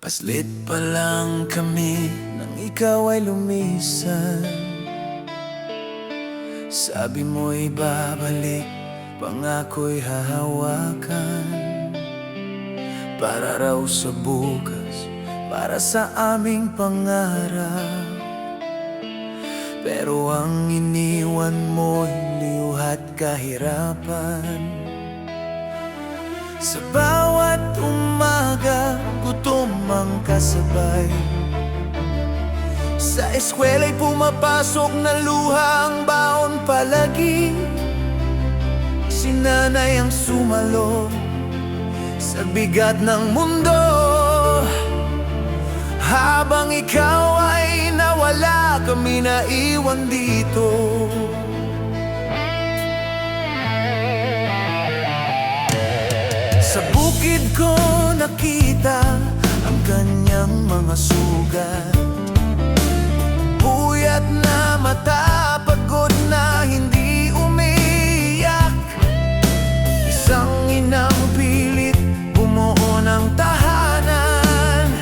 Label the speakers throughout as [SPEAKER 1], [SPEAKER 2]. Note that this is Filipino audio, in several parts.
[SPEAKER 1] Paslit pa lang kami nang ikaw ay lumisan. Sabi mo'y babalik, pangako'y hahawakan. Para raw sa bukas, para sa aming pangarap. Pero ang iniwan mo'y liyuhat kahirapan. Sa bawat umaga, gutom ang kasabay. Sa eskwela'y pumapasok na luhang baon palagi. Si nanay ang sumalo sa bigat ng mundo. Habang ikaw ay nawala, kami naiwan dito. Sa bukid ko nakita ang kanyang mga sugat. Puyat na mata, pagod na hindi umiyak. Isang inang pilit bumuo ng tahanan.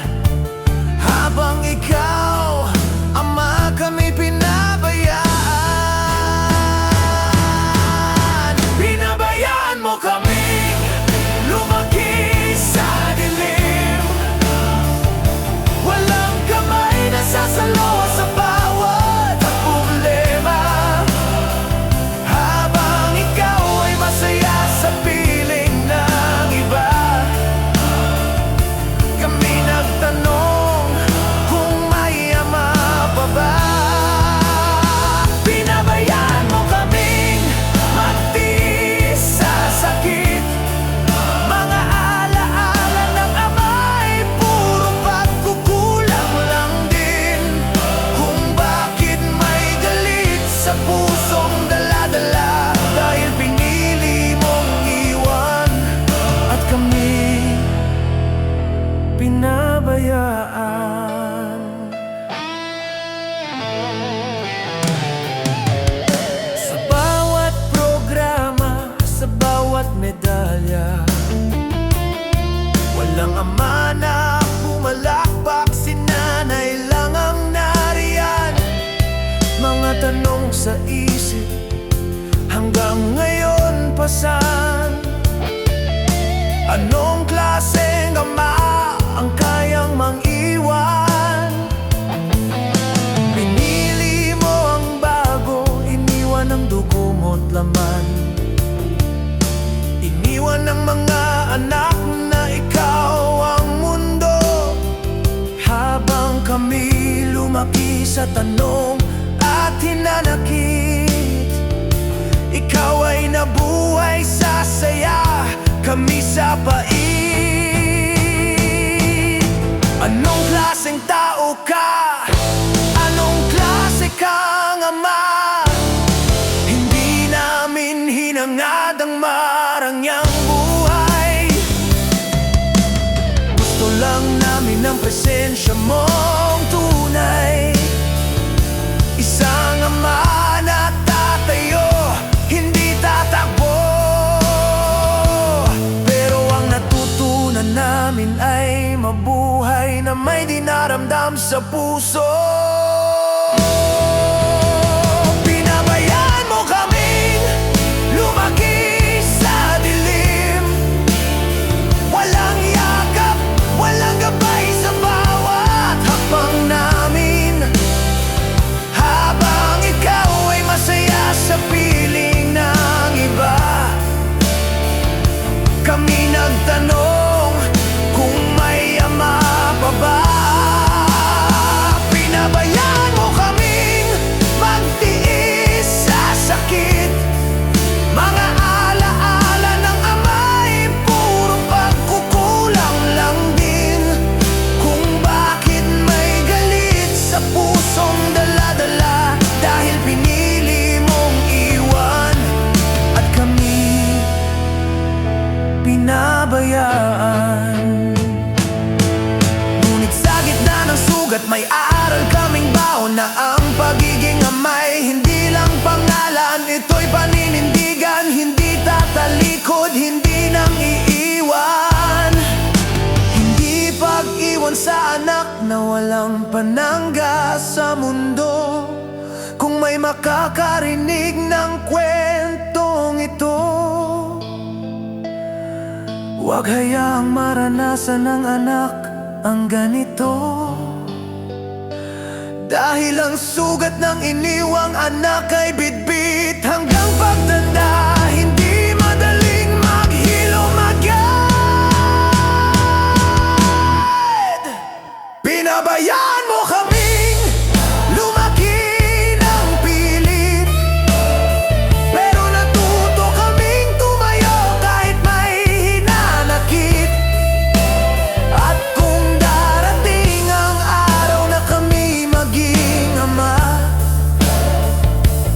[SPEAKER 1] Habang ikaw, ama, kami pinabayaan. Pinabayaan mo kami lumaki sa dilim. Walang kamay na sasalo sa bawat problema. Habang ikaw ay masaya sa piling ng iba, kami nagtanong kung may ama pa ba. Pinabayaan mo kaming magtiis sa sakit. Mga alaala ng ama ay puro pagkukulang lang din. Kung bakit may galit sa pusong dala-dala, dahil pinili mong iwan at kami pinabayaan. Sa bawat programa, sa bawat medalya, walang ama na pumalakpak, si nanay lang ang nariyan. Mga tanong sa isip, hanggang ngayon pasan. Anong klaseng ama ang kayang mang-iwan? Pinili mo ang bago, iniwan ang dugo mo't laman. Iniwan ng mga anak na ikaw ang mundo. Habang kami lumaki sa tanong at hinanakit, ikaw ay nabuhay sa saya, kami sa pait. Anong klaseng tao ka? Anong klase kang ama? Hindi namin hinangad ang marangyang buhay. Gusto lang namin ang presensya mong tunay. Isang ama na tatayo, hindi tatakbo. Pero ang natutunan namin ay mabuhay na may dinaramdam sa puso. Pinabayaan mo kaming lumaki sa dilim. Walang yakap, walang gabay sa bawat hakbang namin. Habang ikaw ay masaya sa piling ng iba, kami nagtanong kung may ama pa ba. Pinabayaan mo kaming magtiis sa sakit. Mga alaala ng ama ay puro pagkukulang lang din. Kung bakit may galit sa pusong dala-dala, dahil pinili mong iwan at kami pinabayaan. Ngunit sa gitna ng sugat, may aral kaming baon na ang pagiging amay hindi lang pangalan, ito'y paninindigan. Hindi tatalikod, hindi nang iiwan. Hindi pag-iwan sa anak na walang panangga sa mundo. Kung may makakarinig ng kwentong ito, huwag hayaang maranasan ng anak ang ganito. Dahil ang sugat ng iniwang anak ay bitbit hanggang pagtanda. Hindi madaling maghilo, mag-guide. Pinabayaan mo kaming lumaki ng pilit, pero natuto kaming tumayo kahit may hinanakit. At kung darating ang araw na kami maging ama,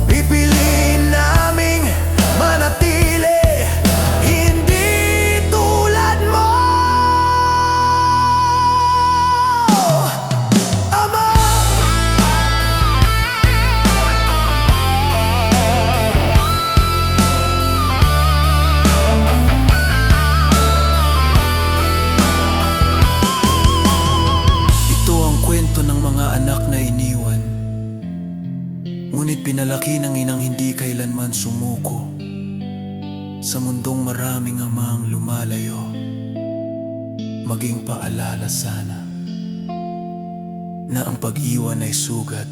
[SPEAKER 1] pipiliin naming manatili hindi tulad mo, Ama. Ito ang kwento ng mga anak na iniwan, ngunit pinalaki ng inang hindi kailanman sumuko. Sa mundong maraming amang lumalayo, maging paalala sana na ang pag-iwan ay sugat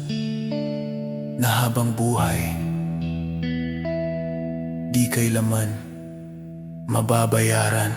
[SPEAKER 1] na habang buhay di kailanman mababayaran.